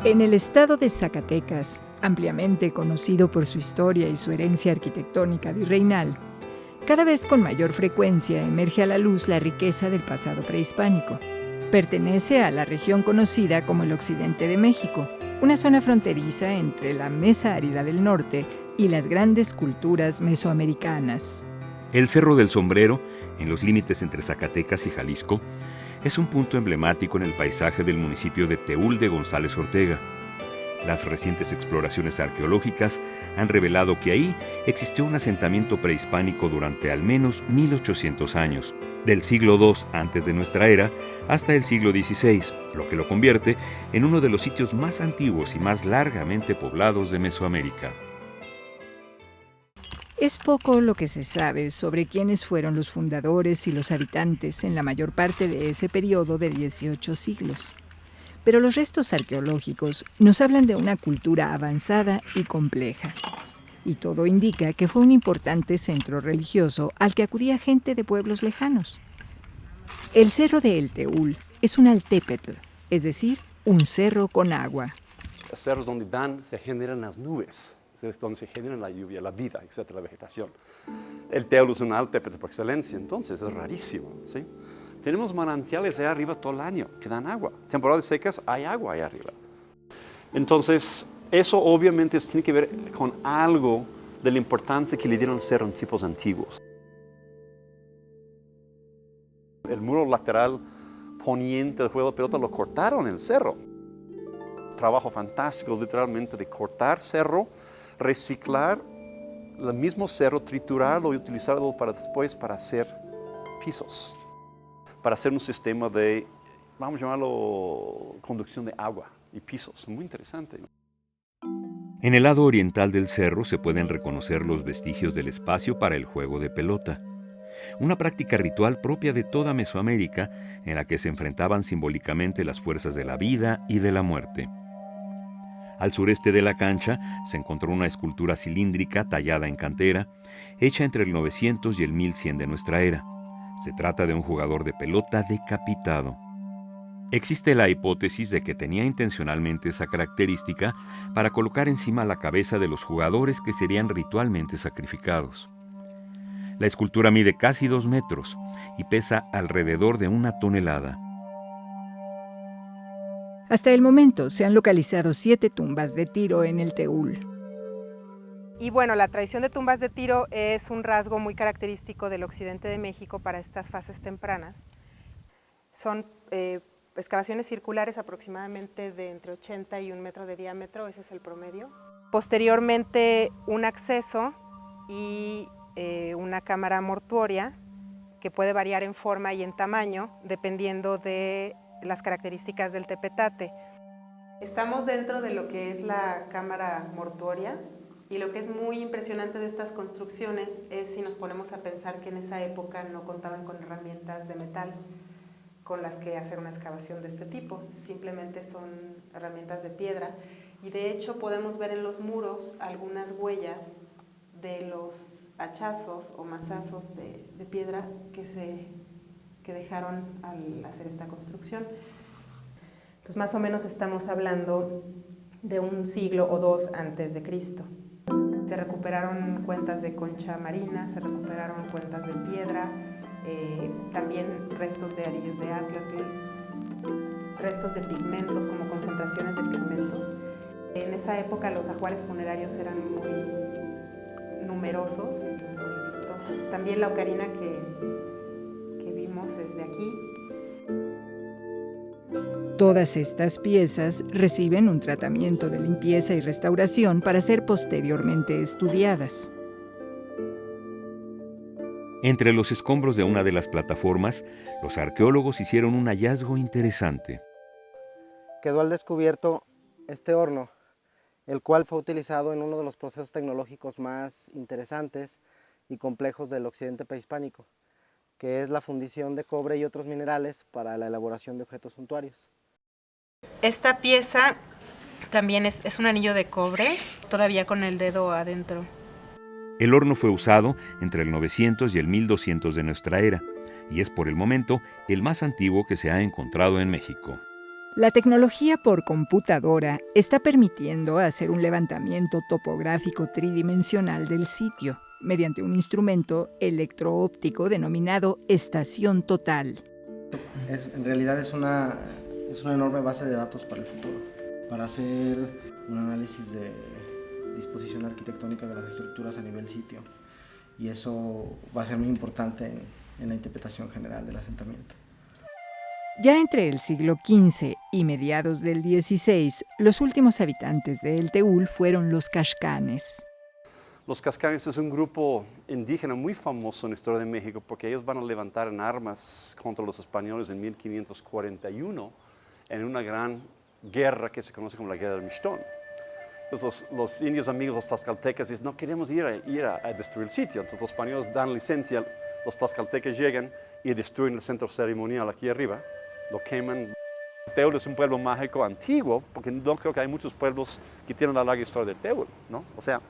En el estado de Zacatecas, ampliamente conocido por su historia y su herencia arquitectónica virreinal, cada vez con mayor frecuencia emerge a la luz la riqueza del pasado prehispánico. Pertenece a la región conocida como el Occidente de México, una zona fronteriza entre la Mesa Árida del Norte y las grandes culturas mesoamericanas. El Cerro del Sombrero, en los límites entre Zacatecas y Jalisco, es un punto emblemático en el paisaje del municipio de Teúl de González Ortega. Las recientes exploraciones arqueológicas han revelado que ahí existió un asentamiento prehispánico durante al menos 1800 años, del siglo II antes de nuestra era hasta el siglo XVI, lo que lo convierte en uno de los sitios más antiguos y más largamente poblados de Mesoamérica. Es poco lo que se sabe sobre quiénes fueron los fundadores y los habitantes en la mayor parte de ese periodo de 18 siglos. Pero los restos arqueológicos nos hablan de una cultura avanzada y compleja. Y todo indica que fue un importante centro religioso al que acudía gente de pueblos lejanos. El Cerro de El Teúl es un altépetl, es decir, un cerro con agua. Los cerros donde se generan las nubes, es donde se genera la lluvia, la vida, etcétera, la vegetación. El Teúl es un altépetl por excelencia, entonces es rarísimo, ¿sí? Tenemos manantiales allá arriba todo el año que dan agua. Temporadas secas hay agua allá arriba. Entonces, eso obviamente tiene que ver con algo de la importancia que le dieron al cerro en tiempos antiguos. El muro lateral poniente del juego de pelota lo cortaron en el cerro. Trabajo fantástico, literalmente, de cortar cerro, reciclar el mismo cerro, triturarlo y utilizarlo después para hacer pisos, para hacer un sistema de, vamos a llamarlo, conducción de agua y pisos. Muy interesante. En el lado oriental del cerro se pueden reconocer los vestigios del espacio para el juego de pelota, una práctica ritual propia de toda Mesoamérica en la que se enfrentaban simbólicamente las fuerzas de la vida y de la muerte. Al sureste de la cancha se encontró una escultura cilíndrica tallada en cantera, hecha entre el 900 y el 1100 de nuestra era. Se trata de un jugador de pelota decapitado. Existe la hipótesis de que tenía intencionalmente esa característica para colocar encima la cabeza de los jugadores que serían ritualmente sacrificados. La escultura mide casi 2 metros y pesa alrededor de 1 tonelada. Hasta el momento se han localizado 7 tumbas de tiro en el Teúl. Y bueno, la tradición de tumbas de tiro es un rasgo muy característico del occidente de México para estas fases tempranas. Son excavaciones circulares aproximadamente de entre 80 y 1 metro de diámetro, ese es el promedio. Posteriormente un acceso y una cámara mortuoria que puede variar en forma y en tamaño dependiendo de las características del tepetate. Estamos dentro de lo que es la cámara mortuoria y lo que es muy impresionante de estas construcciones es si nos ponemos a pensar que en esa época no contaban con herramientas de metal con las que hacer una excavación de este tipo, simplemente son herramientas de piedra y de hecho podemos ver en los muros algunas huellas de los hachazos o mazazos de piedra que dejaron al hacer esta construcción. Entonces más o menos estamos hablando de 1 siglo o 2 antes de Cristo. Se recuperaron cuentas de concha marina, se recuperaron cuentas de piedra, también restos de arillos de Atlatl, restos de pigmentos como concentraciones de pigmentos. En esa época los ajuares funerarios eran muy numerosos y muy vistosos. También la ocarina que vimos es de aquí. Todas estas piezas reciben un tratamiento de limpieza y restauración para ser posteriormente estudiadas. Entre los escombros de una de las plataformas, los arqueólogos hicieron un hallazgo interesante. Quedó al descubierto este horno, el cual fue utilizado en uno de los procesos tecnológicos más interesantes y complejos del occidente prehispánico, que es la fundición de cobre y otros minerales para la elaboración de objetos suntuarios. Esta pieza también es un anillo de cobre, todavía con el dedo adentro. El horno fue usado entre el 900 y el 1200 de nuestra era, y es por el momento el más antiguo que se ha encontrado en México. La tecnología por computadora está permitiendo hacer un levantamiento topográfico tridimensional del sitio mediante un instrumento electroóptico denominado estación total. En realidad es una enorme base de datos para el futuro, para hacer un análisis de disposición arquitectónica de las estructuras a nivel sitio. Y eso va a ser muy importante en la interpretación general del asentamiento. Ya entre el siglo XV y mediados del XVI, los últimos habitantes de El Teúl fueron los Caxcanes. Los Caxcanes es un grupo indígena muy famoso en la historia de México porque ellos van a levantar en armas contra los españoles en 1541 en una gran guerra que se conoce como la Guerra del Mixtón. Los indios amigos, los tlaxcaltecas, dicen, no queremos ir a destruir el sitio. Entonces los españoles dan licencia, los tlaxcaltecas llegan y destruyen el centro ceremonial aquí arriba, lo queman. Teúl es un pueblo mágico antiguo, porque no creo que hay muchos pueblos que tienen la larga historia de Teúl, ¿no? O sea,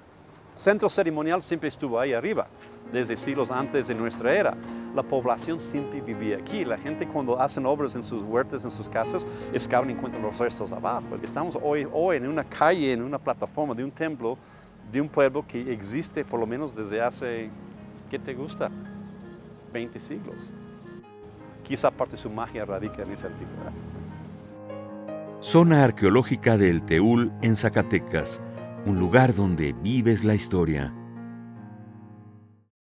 centro ceremonial siempre estuvo ahí arriba, desde siglos antes de nuestra era. La población siempre vivía aquí. La gente cuando hacen obras en sus huertas, en sus casas, excavan y encuentran los restos abajo. Estamos hoy en una calle, en una plataforma de un templo, de un pueblo que existe por lo menos desde hace, ¿qué te gusta? 20 siglos. Quizá parte de su magia radica en esa antigüedad. Zona arqueológica del Teúl en Zacatecas, un lugar donde vives la historia.